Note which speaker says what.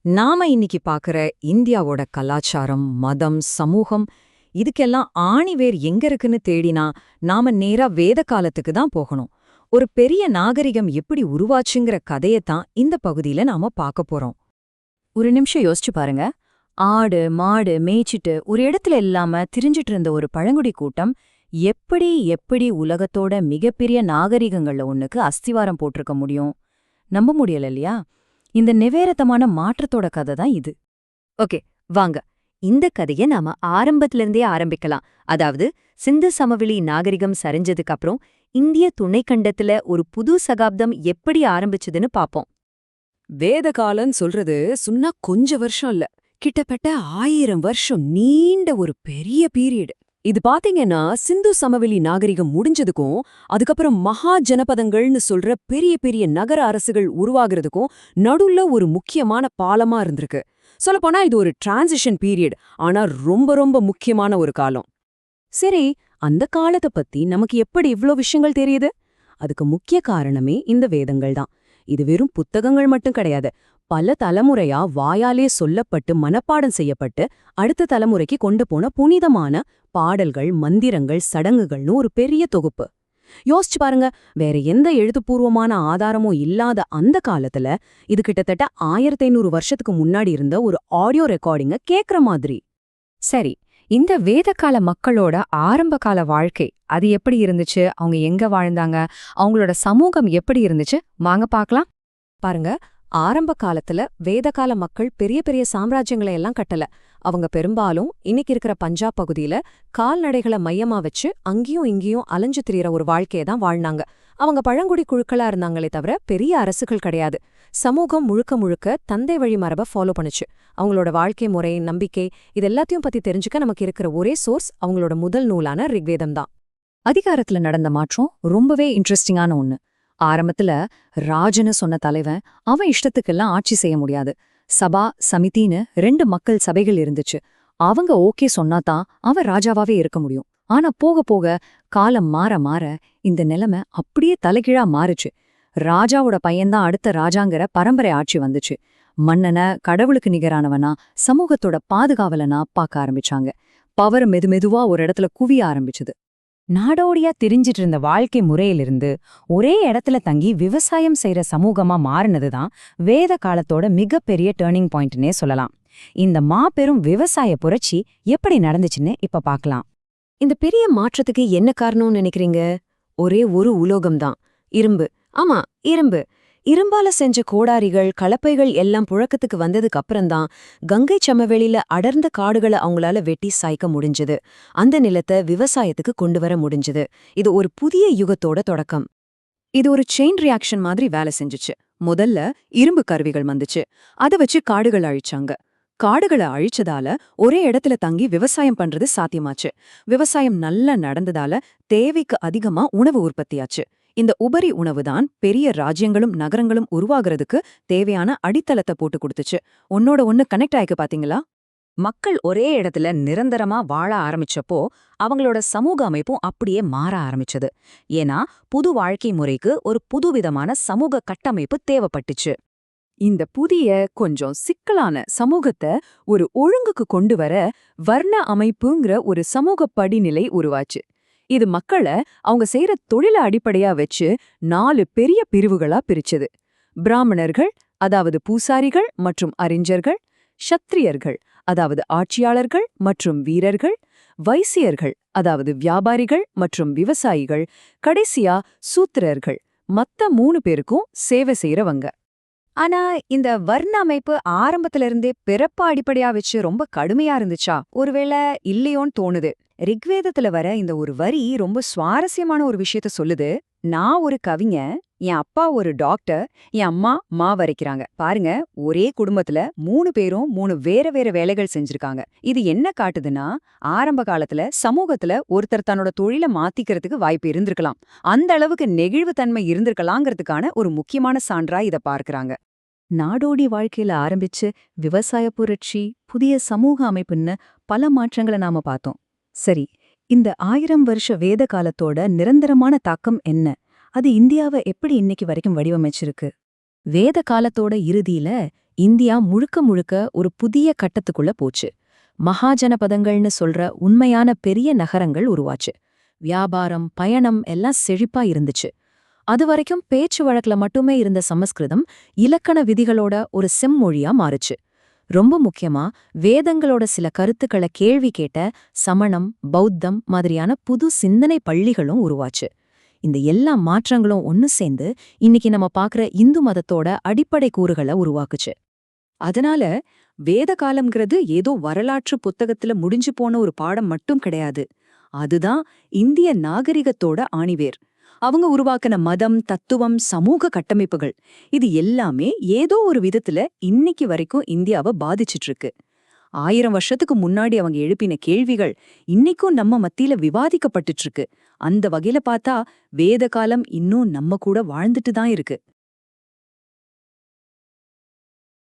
Speaker 1: நாம இன்னைக்கு பாக்குற இந்தியாவோட கலாச்சாரம், மதம், சமூகம் இதுக்கெல்லாம் ஆணிவேர் எங்க இருக்குன்னு தேடினா நாம நேரா வேத காலத்துக்கு தான் போகணும். ஒரு பெரிய நாகரிகம் எப்படி உருவாச்சுங்கிற கதையத்தான் இந்த பகுதியில நாம பார்க்க போறோம்.
Speaker 2: ஒரு நிமிஷம் யோசிச்சு பாருங்க. ஆடு மாடு மேய்ச்சிட்டு ஒரு இடத்துல இல்லாம திரிஞ்சிட்டு இருந்த ஒரு பழங்குடி கூட்டம் எப்படி எப்படி உலகத்தோட மிகப்பெரிய நாகரிகங்கள்ல ஒண்ணுக்கு அஸ்திவாரம் போட்டிருக்க முடியும்? நம்ப முடியல இல்லையா? இந்த நிவேரத்தமான மாற்றத்தோட கதை தான் இது.
Speaker 3: ஓகே, வாங்க இந்த கதையை நாம ஆரம்பத்துல இருந்தே ஆரம்பிக்கலாம். அதாவது சிந்து சமவெளி நாகரிகம் சரிஞ்சதுக்கு அப்புறம் இந்திய துணைக்கண்டத்துல ஒரு புது சகாப்தம் எப்படி ஆரம்பிச்சதுன்னு பாப்போம்.
Speaker 1: வேத காலம்னு சொல்றது சொன்னா கொஞ்ச வருஷம் இல்ல, கிட்டத்தட்ட 1000 வருஷம் நீண்ட ஒரு பெரிய பீரியட். இது பாத்தீங்கன்னா சிந்து சமவெளி நாகரிகம் முடிஞ்சதுக்கும் அதுக்கப்புறம் மகா ஜனபதங்கள்னு சொல்ற பெரிய பெரிய நகர அரசுகள் உருவாகிறதுக்கும் நடுவுல ஒரு முக்கியமான பாலமா இருந்திருக்கு. சொல்லப்போனா இது ஒரு டிரான்சிஷன் பீரியட், ஆனா ரொம்ப ரொம்ப முக்கியமான ஒரு காலம். சரி, அந்த காலத்தை பத்தி நமக்கு எப்படி இவ்ளோ விஷயங்கள் தெரியுது? அதுக்கு முக்கிய காரணமே இந்த வேதங்கள் தான். இது வெறும் புத்தகங்கள் மட்டும் கிடையாது, பல தலைமுறையா வாயாலே சொல்லப்பட்டு மனப்பாடம் செய்யப்பட்டு அடுத்த தலைமுறைக்கு கொண்டு போன புனிதமான பாடல்கள், மந்திரங்கள், சடங்குகள்னு ஒரு பெரிய தொகுப்பு. யோசிச்சு பாருங்க, வேற எந்த எழுத்துப்பூர்வமான ஆதாரமும் இல்லாத அந்த காலத்துல இது கிட்டத்தட்ட 1500 வருஷத்துக்கு முன்னாடி இருந்த ஒரு ஆடியோ ரெக்கார்டிங்க கேக்குற மாதிரி.
Speaker 2: சரி, இந்த வேதகால மக்களோட ஆரம்ப கால வாழ்க்கை அது எப்படி இருந்துச்சு? அவங்க எங்க வாழ்ந்தாங்க? அவங்களோட சமூகம் எப்படி இருந்துச்சு? வாங்க பார்க்கலாம்.
Speaker 4: பாருங்க, ஆரம்ப காலத்துல வேதகால மக்கள் பெரிய பெரிய சாம்ராஜ்யங்களை எல்லாம் கட்டல. அவங்க பெரும்பாலும் இன்னைக்கு இருக்கிற பஞ்சாப் பகுதியில கால்நடைகளை மையமா வச்சு அங்கேயும் இங்கேயும் அலைஞ்சு திரியிற ஒரு வாழ்க்கையை தான் வாழ்னாங்க. அவங்க பழங்குடி குழுக்களா இருந்தாங்களே தவிர பெரிய அரசுகள் கிடையாது. சமூகம் முழுக்க முழுக்க தந்தை வழி மரபை ஃபாலோ பண்ணுச்சு. அவங்களோட வாழ்க்கை முறை, நம்பிக்கை இது எல்லாத்தையும் பத்தி தெரிஞ்சுக்க நமக்கு இருக்கிற ஒரே சோர்ஸ் அவங்களோட முதல் நூலான ரிக்வேதம் தான்.
Speaker 2: அதிகாரத்துல நடந்த மாற்றம் ரொம்பவே இன்ட்ரெஸ்டிங்கான ஒண்ணு. ஆரம்பத்துல ராஜன்னு சொன்ன தலைவன் அவன் இஷ்டத்துக்கெல்லாம் ஆட்சி செய்ய முடியாது. சபா, சமிதின்னு 2 மக்கள் சபைகள் இருந்துச்சு. அவங்க ஓகே சொன்னாதான் அவன் ராஜாவாவே இருக்க முடியும். ஆனா போக போக காலம் மாற மாற இந்த நிலைமை அப்படியே தலைகீழா மாறுச்சு. ராஜாவோட பையன்தான் அடுத்த ராஜாங்கிற பரம்பரை ஆட்சி வந்துச்சு. மன்னனை கடவுளுக்கு நிகரானவனா, சமூகத்தோட பாதுகாவலனா பார்க்க ஆரம்பிச்சாங்க. பவர் மெதுமெதுவா ஒரு இடத்துல குவிய ஆரம்பிச்சுது. நாடோடியா திரிஞ்சிட்டு இருந்த வாழ்க்கை முறையிலிருந்து ஒரே இடத்துல தங்கி விவசாயம் செய்யற சமூகமா மாறினதுதான் வேத காலத்தோட மிகப்பெரிய டேர்னிங் பாயிண்ட்னே சொல்லலாம். இந்த மாபெரும் விவசாய புரட்சி எப்படி நடந்துச்சுன்னு இப்ப பார்க்கலாம்.
Speaker 4: இந்த பெரிய மாற்றத்துக்கு என்ன காரணம்னு நினைக்கிறீங்க? ஒரே ஒரு உலோகம்தான், இரும்பு. ஆமா, இரும்பு. இரும்பால செஞ்ச கோடாரிகள், கலப்பைகள் எல்லாம் புழக்கத்துக்கு வந்ததுக்கு அப்புறம்தான் கங்கை சமவெளியில அடர்ந்த காடுகளை அவங்களால வெட்டி சாய்க்க முடிஞ்சது. அந்த நிலத்தை விவசாயத்துக்கு கொண்டு வர முடிஞ்சது. இது ஒரு புதிய யுகத்தோட தொடக்கம். இது ஒரு செயின் ரியாக்ஷன் மாதிரி வேலை செஞ்சுச்சு. முதல்ல இரும்பு கருவிகள் வந்துச்சு. அதை வச்சு காடுகளை அழிச்சாங்க. காடுகளை அழிச்சதால ஒரே இடத்துல தங்கி விவசாயம் பண்றது சாத்தியமாச்சு. விவசாயம் நல்லா நடந்ததால தேவைக்கு அதிகமா உணவு உற்பத்தியாச்சு. இந்த உபரி உணவுதான் பெரிய ராஜ்யங்களும் நகரங்களும் உருவாகிறதுக்கு தேவையான அடித்தளத்தை போட்டு கொடுத்துச்சு. ஒன்னோட ஒன்னு கனெக்ட் ஆயிக்கு பாத்தீங்களா?
Speaker 3: மக்கள் ஒரே இடத்துல நிரந்தரமா வாழ ஆரம்பிச்சப்போ அவங்களோட சமூக அமைப்பும் அப்படியே மாற ஆரம்பிச்சது. ஏன்னா புது வாழ்க்கை முறைக்கு ஒரு புதுவிதமான சமூக கட்டமைப்பு தேவைப்பட்டுச்சு.
Speaker 4: இந்த புதிய கொஞ்சம் சிக்கலான சமூகத்தை ஒரு ஒழுங்குக்கு கொண்டு வர வர்ண அமைப்புங்கிற ஒரு சமூக படிநிலை உருவாச்சு. இது மக்களை அவங்க செய்யற தொழில அடிப்படையா வச்சு 4 பெரிய பிரிவுகளா பிரிச்சது. பிராமணர்கள், அதாவது பூசாரிகள் மற்றும் அறிஞர்கள்; க்ஷத்ரியர்கள், அதாவது ஆட்சியாளர்கள் மற்றும் வீரர்கள்; வைசியர்கள், அதாவது வியாபாரிகள் மற்றும் விவசாயிகள்; கடைசியா சூத்திரர்கள். மத்த 3 பேருக்கும் சேவை செய்யறவங்க.
Speaker 2: ஆனா இந்த வர்ண அமைப்பு ஆரம்பத்துல இருந்தே பிறப்ப அடிப்படையா வச்சு ரொம்ப கடுமையா இருந்துச்சா? ஒருவேளை இல்லையோன்னு தோணுது. ரிக்வேதத்துல வர இந்த ஒரு வரி ரொம்ப சுவாரஸ்யமான ஒரு விஷயத்த சொல்லுது. நான் ஒரு கவிஞன், என் அப்பா ஒரு டாக்டர், என் அம்மா மாவரைக்கிறாங்க. பாருங்க, ஒரே குடும்பத்துல 3 பேரும் 3 வேற வேற வேலைகள் செஞ்சிருக்காங்க. இது என்ன காட்டுதுன்னா, ஆரம்ப காலத்துல சமூகத்துல ஒருத்தர் தன்னோட தொழில மாத்திக்கிறதுக்கு வாய்ப்பு இருந்திருக்கலாம். அந்த அளவுக்கு நெகிழ்வுத்தன்மை இருந்திருக்கலாங்கிறதுக்கான ஒரு முக்கியமான சான்றா இத பார்க்கறாங்க.
Speaker 4: நாடோடி வாழ்க்கையில ஆரம்பிச்சு விவசாய புரட்சி, புதிய சமூக அமைப்புன்னு பல மாற்றங்களை நாம பார்த்தோம். சரி, இந்த 1000 வருஷ வேத காலத்தோட நிரந்தரமான தாக்கம் என்ன? அது இந்தியாவை எப்படி இன்னைக்கு வரைக்கும் வடிவமைச்சிருக்கு? வேத காலத்தோட இறுதியில
Speaker 2: இந்தியா முழுக்க முழுக்க ஒரு புதிய கட்டத்துக்குள்ள போச்சு. மகாஜனபதங்கள்னு சொல்ற உண்மையான பெரிய நகரங்கள் உருவாச்சு. வியாபாரம், பயணம் எல்லாம் செழிப்பா இருந்துச்சு. அதுவரைக்கும் பேச்சு வழக்குல மட்டுமே இருந்த சமஸ்கிருதம் இலக்கண விதிகளோட ஒரு செம்மொழியா மாறுச்சு. ரொம்ப முக்கியமா வேதங்களோட சில கருத்துக்களை கேள்வி கேட்ட சமணம், பௌத்தம் மாதிரியான புது சிந்தனை பள்ளிகளும் உருவாச்சு. இந்த எல்லா மாற்றங்களும் ஒன்னு சேர்ந்து இன்னைக்கு நம்ம பார்க்குற இந்து மதத்தோட அடிப்படை கூறுகளை உருவாக்குச்சு.
Speaker 1: அதனால வேத காலம்ங்கிறது ஏதோ வரலாற்று புத்தகத்துல முடிஞ்சு போன ஒரு பாடம் மட்டும் கிடையாது. அதுதான் இந்திய நாகரிகத்தோட ஆணிவேர். அவங்க உருவாக்கின மதம், தத்துவம், சமூக கட்டமைப்புகள் இது எல்லாமே ஏதோ ஒரு விதத்துல இன்னைக்கு வரைக்கும் இந்தியாவை பாதிச்சிட்டு இருக்கு. 1000 வருஷத்துக்கு முன்னாடி அவங்க எழுப்பின கேள்விகள் இன்னைக்கும் நம்ம மத்தியில விவாதிக்கப்பட்டுட்டு இருக்கு. அந்த வகையில பார்த்தா வேத காலம் இன்னும் நம்ம கூட வாழ்ந்துட்டு தான் இருக்கு.